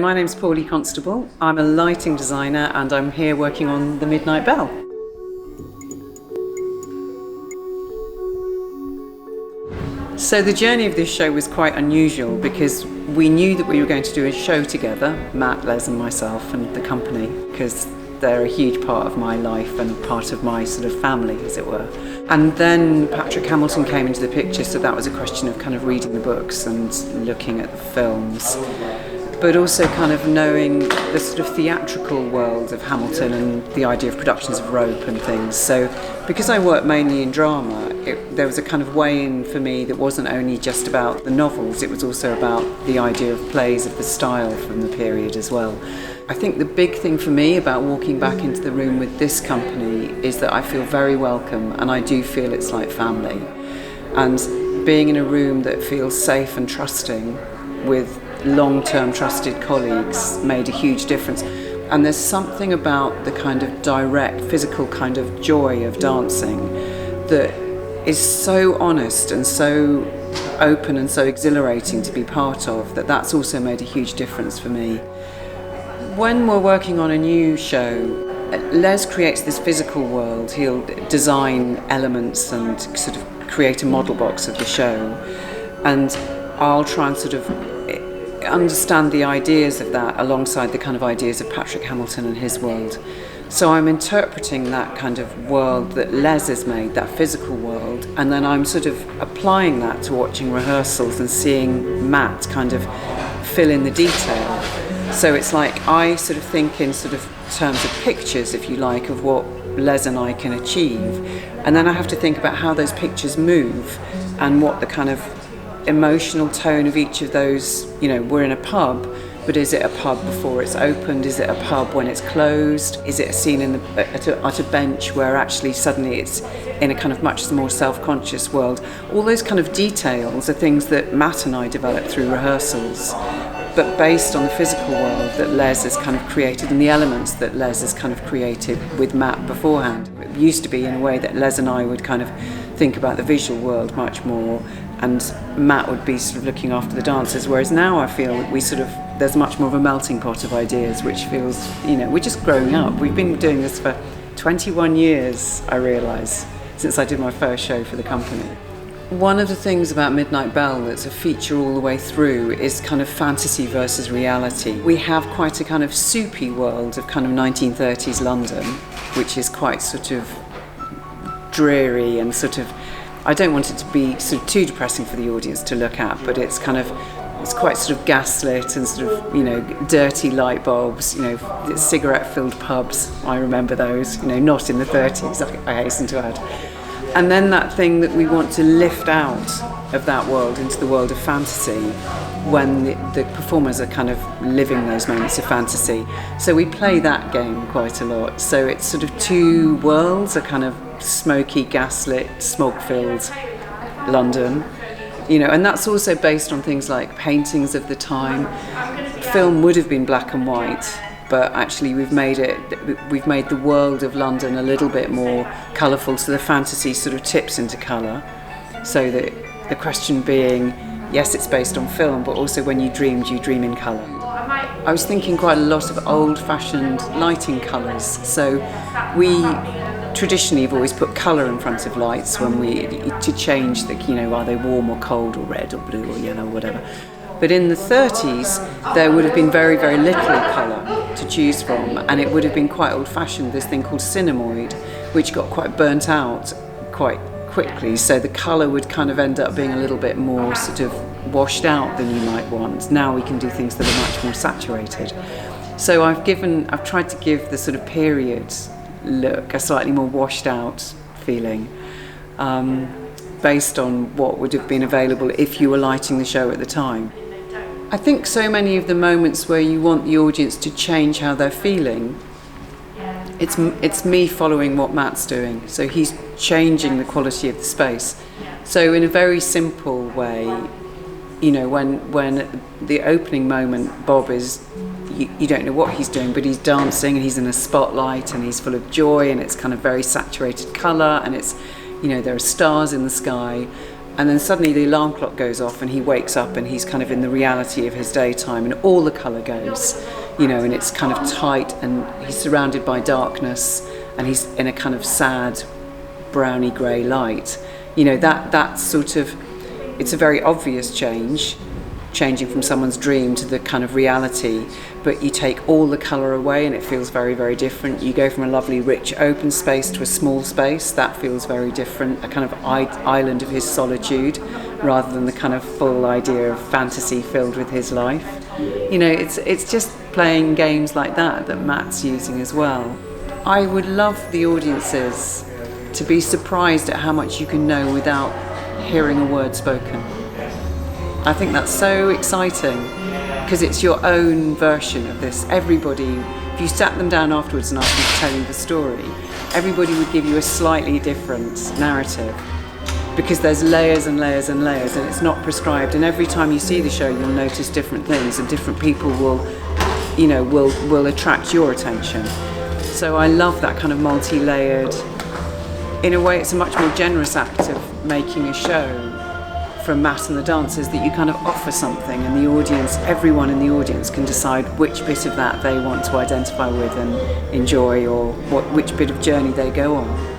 my name's Paule Constable. I'm a lighting designer and I'm here working on The Midnight Bell. So the journey of this show was quite unusual because we knew that we were going to do a show together, Matt, Les and myself and the company, because they're a huge part of my life and part of my sort of family, as it were. And then Patrick Hamilton came into the picture, so that was a question of kind of reading the books and looking at the films, but also kind of knowing the sort of theatrical world of Hamilton and the idea of productions of rope and things. So because I work mainly in drama, there was a kind of way in for me that wasn't only just about the novels, it was also about the idea of plays of the style from the period as well. I think the big thing for me about walking back into the room with this company is that I feel very welcome and I do feel it's like family. And being in a room that feels safe and trusting with long-term trusted colleagues made a huge difference. And there's something about the kind of direct, physical kind of joy of dancing that is so honest and so open and so exhilarating to be part of, that's also made a huge difference for me. When we're working on a new show, Les creates this physical world. He'll design elements and sort of create a model box of the show, and I'll try and sort of understand the ideas of that alongside the kind of ideas of Patrick Hamilton and his world. So I'm interpreting that kind of world that Les has made, that physical world, and then I'm sort of applying that to watching rehearsals and seeing Matt kind of fill in the detail. So it's like I sort of think in sort of terms of pictures, if you like, of what Les and I can achieve, and then I have to think about how those pictures move and what the kind of emotional tone of each of those, we're in a pub, but is it a pub before it's opened? Is it a pub when it's closed? Is it a scene at a bench where actually suddenly it's in a kind of much more self-conscious world? All those kind of details are things that Matt and I developed through rehearsals, but based on the physical world that Les has kind of created and the elements that Les has kind of created with Matt beforehand. It used to be in a way that Les and I would kind of think about the visual world much more, and Matt would be sort of looking after the dancers, whereas now I feel that there's much more of a melting pot of ideas, which feels, we're just growing up. We've been doing this for 21 years, I realise, since I did my first show for the company. One of the things about Midnight Bell that's a feature all the way through is kind of fantasy versus reality. We have quite a kind of soupy world of kind of 1930s London, which is quite sort of dreary and sort of, I don't want it to be sort of too depressing for the audience to look at, but it's quite sort of gaslit and sort of, dirty light bulbs, cigarette-filled pubs. I remember those, not in the 30s, I hasten to add. And then that thing that we want to lift out of that world into the world of fantasy when the performers are kind of living those moments of fantasy. So we play that game quite a lot. So it's sort of two worlds, a kind of smoky, gaslit, smog-filled London, and that's also based on things like paintings of the time. Film would have been black and white, but actually we've made the world of London a little bit more colourful, so the fantasy sort of tips into colour. So that the question being, yes, it's based on film, but also when you dream in colour. I was thinking quite a lot of old-fashioned lighting colours. So we traditionally have always put colour in front of lights to change are they warm or cold or red or blue or yellow or whatever. But in the 30s, there would have been very, very little colour to choose from, and it would have been quite old-fashioned, this thing called cinemoid, which got quite burnt out quite quickly, so the colour would kind of end up being a little bit more sort of washed out than you might want. Now we can do things that are much more saturated. So I've tried to give the sort of period look a slightly more washed out feeling, based on what would have been available if you were lighting the show at the time. I think so many of the moments where you want the audience to change how they're feeling, it's me following what Matt's doing. So he's changing the quality of the space. So in a very simple way, when the opening moment, Bob is, you don't know what he's doing, but he's dancing and he's in a spotlight and he's full of joy and it's kind of very saturated colour and it's, there are stars in the sky. And then suddenly the alarm clock goes off and he wakes up and he's kind of in the reality of his daytime, and all the colour goes, you know, and it's kind of tight and he's surrounded by darkness and he's in a kind of sad browny grey light. You know, that sort of, it's a very obvious changing from someone's dream to the kind of reality, but you take all the colour away and it feels very, very different. You go from a lovely rich open space to a small space, that feels very different, a kind of island of his solitude rather than the kind of full idea of fantasy filled with his life. You know, it's just playing games like that Matt's using as well. I would love the audiences to be surprised at how much you can know without hearing a word spoken. I think that's so exciting because it's your own version of this. Everybody, if you sat them down afterwards and asked them to tell you the story, everybody would give you a slightly different narrative because there's layers and layers and layers and it's not prescribed, and every time you see the show you'll notice different things and different people will attract your attention. So I love that kind of multi-layered, in a way it's a much more generous act of making a show from Matt and the dancers, that you kind of offer something and the audience, everyone in the audience can decide which bit of that they want to identify with and enjoy, or which bit of journey they go on.